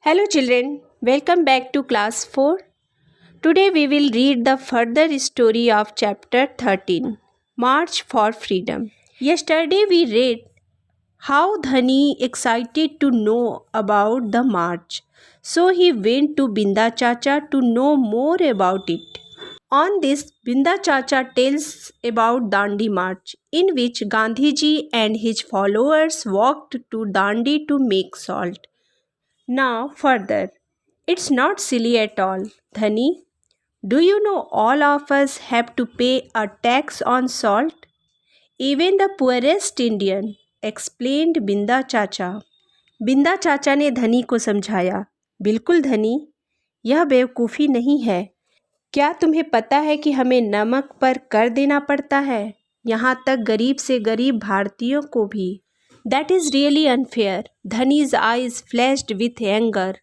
Hello children, welcome back to class 4. Today we will read the further story of chapter 13, March for Freedom. Yesterday we read how Dhani excited to know about the march. So he went to Binda Chacha to know more about it. On this, Binda Chacha tells about Dandi March, in which Gandhiji and his followers walked to Dandi to make salt. Now further, it's not silly at all, Dhani. Do you know all of us have to pay a tax on salt? Even the poorest Indian, explained बिंदा चाचा. बिंदा चाचा ने धनी को समझाया. बिल्कुल धनी, यह बेवकूफ़ी नहीं है. क्या तुम्हें पता है कि हमें नमक पर कर देना पड़ता है, यहाँ तक गरीब से गरीब भारतीयों को भी. That is really unfair. Dhani's eyes flashed with anger.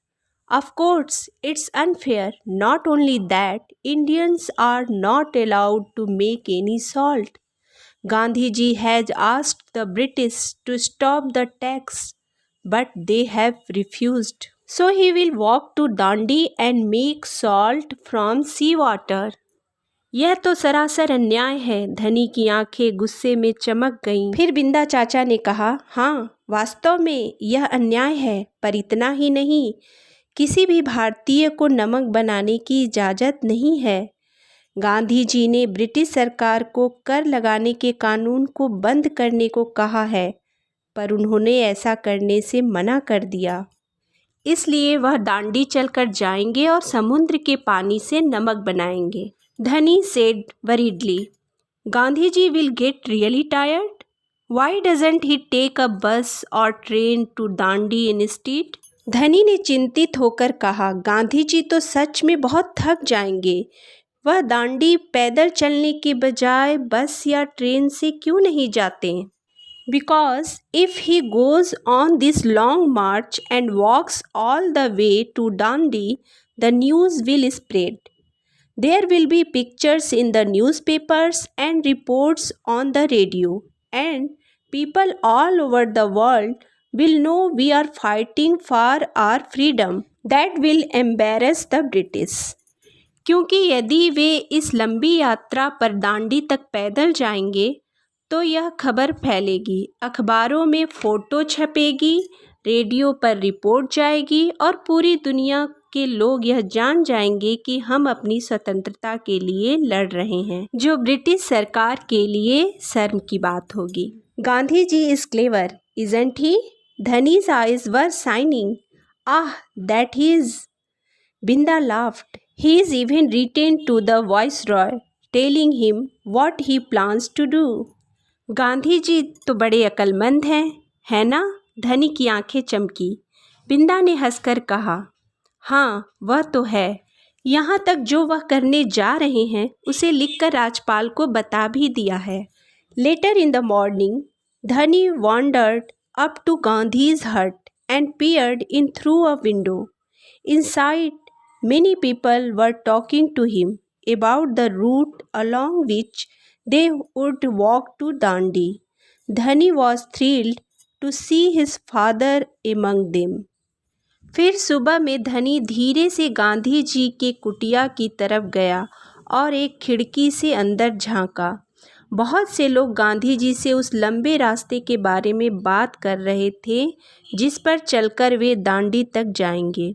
Of course, it's unfair. Not only that, Indians are not allowed to make any salt. Gandhiji has asked the British to stop the tax, but they have refused. So he will walk to Dandi and make salt from seawater. यह तो सरासर अन्याय है. धनी की आंखें गुस्से में चमक गईं. फिर बिंदा चाचा ने कहा, हाँ, वास्तव में यह अन्याय है, पर इतना ही नहीं, किसी भी भारतीय को नमक बनाने की इजाज़त नहीं है. गांधी जी ने ब्रिटिश सरकार को कर लगाने के कानून को बंद करने को कहा है, पर उन्होंने ऐसा करने से मना कर दिया. इसलिए वह दांडी चलकर जाएंगे और समुद्र के पानी से नमक बनाएंगे. Dhani said worriedly, Gandhiji will get really tired? Why doesn't he take a bus or train to Dandi instead? धनी ने चिंतित होकर कहा, गांधी जी तो सच में बहुत थक जाएंगे. वह दांडी पैदल चलने के बजाय बस या ट्रेन से क्यों नहीं जाते? Because if he goes on this long march and walks all the way to Dandi, the news will spread. There will be pictures in the newspapers and reports on the radio, and people all over the world will know we are fighting for our freedom. That will embarrass the British. क्योंकि यदि वे इस लंबी यात्रा पर दांडी तक पैदल जाएंगे तो यह खबर फैलेगी, अखबारों में फ़ोटो छपेगी, रेडियो पर रिपोर्ट जाएगी और पूरी दुनिया के लोग यह जान जाएंगे कि हम अपनी स्वतंत्रता के लिए लड़ रहे हैं, जो ब्रिटिश सरकार के लिए शर्म की बात होगी. Gandhi ji is clever, isn't he? धनी's eyes were shining. Ah, that he is. Binda laughed. He is even written to the viceroy, telling him what he plans to do. Gandhi ji तो बड़े अक्लमंद हैं, है ना? धनी की आंखें चमकी. बिंदा ने हंसकर कहा, हाँ, वह तो है. यहाँ तक जो वह करने जा रहे हैं उसे लिखकर राज्यपाल को बता भी दिया है. लेटर इन द मॉर्निंग, धनी wandered up to Gandhi's hut and peered in through a window. Inside, many people were talking to him about the route along which they would walk to Dandi. Dhani was thrilled to see his father among them. फिर सुबह में धनी धीरे से गांधी जी के कुटिया की तरफ गया और एक खिड़की से अंदर झांका. बहुत से लोग गांधी जी से उस लंबे रास्ते के बारे में बात कर रहे थे जिस पर चलकर वे दांडी तक जाएंगे.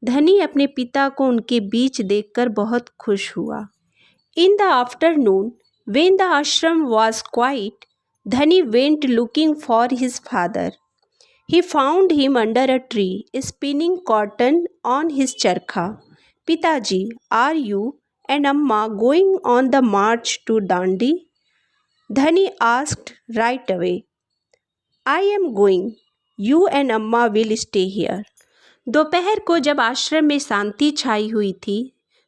धनी अपने पिता को उनके बीच देखकर बहुत खुश हुआ. In the afternoon, when the आश्रम वाज क्वाइट, धनी went looking for his father. He found him under a tree, spinning cotton on his charkha. Pitaji, are you and Amma going on the march to Dandi? Dhani asked right away. I am going. You and Amma will stay here. दोपहर को जब आश्रम में शांति छाई हुई थी,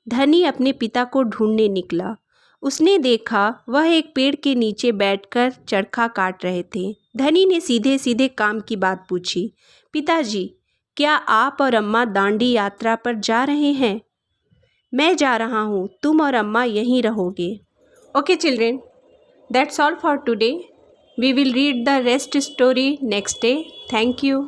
धनी अपने पिता को ढूंढने निकला. उसने देखा वह एक पेड़ के नीचे बैठकर चरखा काट रहे थे. धनी ने सीधे सीधे काम की बात पूछी. पिताजी, क्या आप और अम्मा दांडी यात्रा पर जा रहे हैं? मैं जा रहा हूँ, तुम और अम्मा यहीं रहोगे. Okay children, that's all for today. We will read the rest story next day. Thank you.